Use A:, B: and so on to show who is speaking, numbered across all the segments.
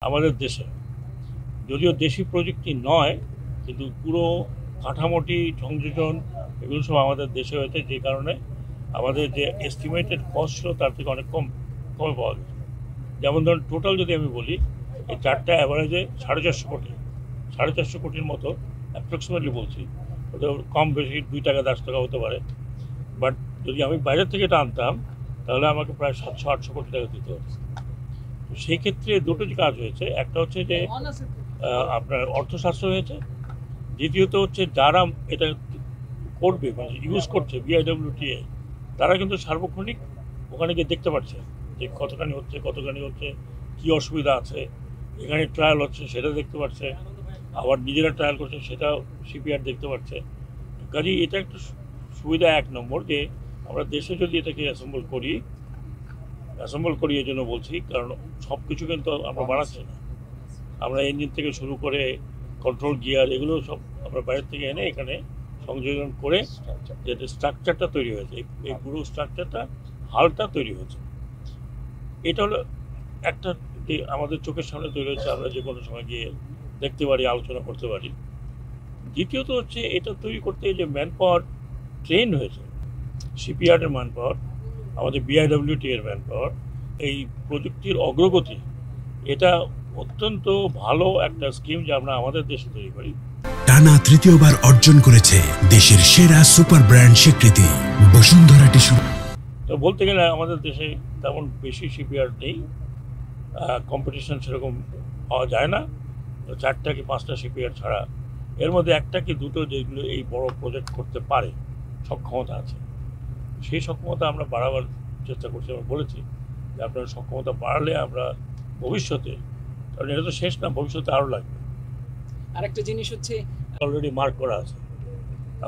A: আমাদের দেশে, যদিও দেশি প্রযুক্তি নয়, কিন্তু পুরো কাঠামোটি সংযোজন এগুলো সব আমাদের দেশে হয়েছে, যে কারণে আমাদের যে এস্টিমেটেড কস্ট ছিল তার থেকে অনেক কমে পাওয়া গেছে। যেমন ধরুন টোটাল যদি আমি বলি, এই চারটা অ্যাভারেজে 450 কোটি, 450 কোটির মতো অ্যাপ্রক্সিমেটলি বলছি, ওটা কম বেশি 2 টাকা 10 টাকা হতে পারে। বাট যদি আমি বাইরের থেকে এটা আনতাম তাহলে আমাকে প্রায় 700-800 কোটি টাকা দিতে হতো। তো সেই ক্ষেত্রে দুটো যে কাজ হয়েছে, একটা হচ্ছে যে আপনার অর্থশাস্ত্র হয়েছে, দ্বিতীয়ত হচ্ছে যারা এটা করবে মানে ইউজ করছে বিআইডব্লিউটিএ, তারা কিন্তু সার্বক্ষণিক ওখানে গিয়ে দেখতে পাচ্ছে যে কতখানি হচ্ছে কী অসুবিধা আছে, এখানে ট্রায়াল হচ্ছে সেটা দেখতে পাচ্ছে, আবার নিজেরা ট্রায়াল করছে সেটাও সিপিআর দেখতে পাচ্ছে। কাজেই এটা একটা সুবিধা এক নম্বর, যে আমরা দেশে যদি এটাকে অ্যাসেম্বল করি এই জন্য বলছি, কারণ সব কিছু কিন্তু আমরা বানাচ্ছি না। আমরা ইঞ্জিন থেকে শুরু করে কন্ট্রোল গিয়ার এগুলো সব আমরা বাইরের থেকে এনে এখানে সংযোজন করে যে স্ট্রাকচারটা তৈরি হয়েছে, এই পুরো স্ট্রাকচারটা হালটা তৈরি হয়েছে। এটা হলো একটা যে আমাদের চোখের সামনে তৈরি হয়েছে, আমরা যে কোনো সময় গিয়ে দেখতে পারি, আলোচনা করতে পারি। দ্বিতীয়ত হচ্ছে এটা তৈরি করতে যে ম্যান পাওয়ার ট্রেন হয়েছে, সিপিআরের ম্যান পাওয়ার, আমাদের বিআইডব্লিউটি এর ম্যান পাওয়ার, এই প্রযুক্তির অগ্রগতি, এটা অত্যন্ত ভালো একটা স্কিম যে আমরা আমাদের দেশে তৈরি করি।
B: টানা তৃতীয়বার অর্জন করেছে দেশের সেরা সুপার ব্র্যান্ড স্বীকৃতি বসুন্ধরা টিস্যু।
A: তো বলতে গেলে আমাদের দেশে তেমন বেশি শিপইয়ার্ড নেই, কম্পিটিশন সেরকম পাওয়া যায় না। 4টা কি 5টা শিপইয়ার্ড ছাড়া এর মধ্যে 1টা কি 2টো যেগুলো এই বড় প্রজেক্ট করতে পারে, সক্ষমতা আছে, সেই সক্ষমতা আমরা বাড়াবার চেষ্টা করছি। আমরা বলেছি যে আপনার সক্ষমতা বাড়ালে আমরা ভবিষ্যতে, কারণ এটা তো শেষ না, ভবিষ্যতে আরও লাগবে।
C: আরেকটা জিনিস হচ্ছে
A: অলরেডি মার্ক করা আছে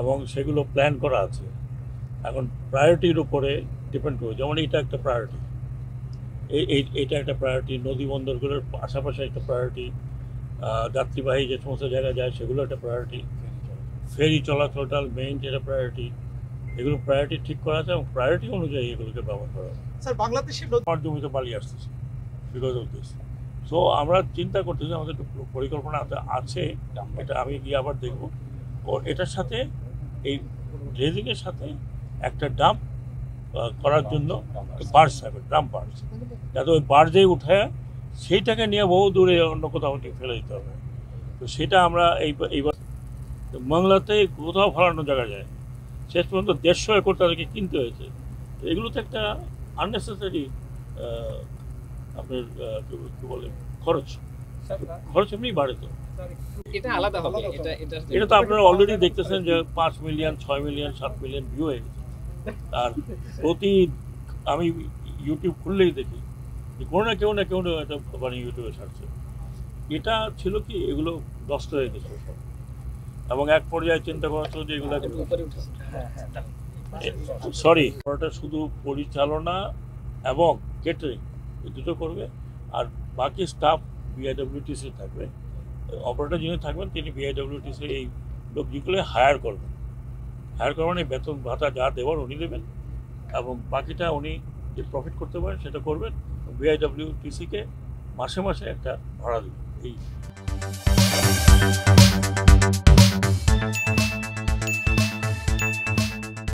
A: এবং সেগুলো প্ল্যান করা আছে। এখন প্রায়োরিটির উপরে ডিপেন্ড করবে, যেমন এটা একটা প্রায়োরিটি, এইটা একটা প্রায়োরিটি, নদী বন্দরগুলোর পাশাপাশি একটা প্রায়োরিটি, যাত্রীবাহী যে সমস্ত জায়গায় যায় সেগুলো একটা প্রায়োরিটি, ফেরি চলাচলটা মেইন যেটা প্রায়োরিটি, এগুলো প্রায়োরিটি ঠিক করা আছে এবং প্রায়োরিটি অনুযায়ী এগুলোকে ব্যবহার করা হবে।
D: স্যার, বাংলাদেশের
A: আমার জমিতে বালি আসতেছে বিকজ অফ দিস। সো আমরা চিন্তা করতেছি, আমাদের পরিকল্পনা আছে, এটা আমি গিয়ে আবার দেখব। ও এটার সাথে এই ড্রেজিংয়ের সাথে একটা ডাম্প করার জন্য বার্জ থাকবে, ডাম্প বার্জ, যাতে ওই বার্জে উঠে সেইটাকে নিয়ে বহু দূরে অন্য কোথাও ফেলে দিতে হবে। তো সেটা আমরা এইবার বাংলাতে কোথাও ফেলানো জায়গা যায়, শেষ পর্যন্ত 150 একর তাদেরকে কিনতে হয়েছে। এগুলো তো একটা আননেসেসারি আপনার কি বলে খরচ এমনি বাড়ে। তো
C: এটা আলাদা হবে,
A: এটা তো আপনারা অলরেডি দেখতেছেন যে 5 মিলিয়ন 6 মিলিয়ন 7 মিলিয়ন ভিউ হয়ে গেছে। আর প্রতি আমি ইউটিউব খুললেই দেখি যে কোনো না কেউ এটা মানে ইউটিউবে ছাড়ছে। এটা ছিল কি, এগুলো নষ্ট হয়ে গেছে সব, এবং এক পর্যায়ে চিন্তা করা হচ্ছে যে এগুলো সরি, ওটা শুধু পরিচালনা এবং কেটারিং এই দুটো করবে, আর বাকি স্টাফ বিআইডব্লিউটিসি থাকবে। অপারেটর যিনি থাকবেন তিনি বিআইডব্লিউটিসি এই লোকগুলো হায়ার করবেন মানে বেতন ভাতা যা দেওয়ার উনি দেবেন, এবং বাকিটা উনি যে প্রফিট করতে পারেন সেটা করবেন। বিআইডব্লিউটিসিকে মাসে মাসে একটা ভাড়া দেবেন। এই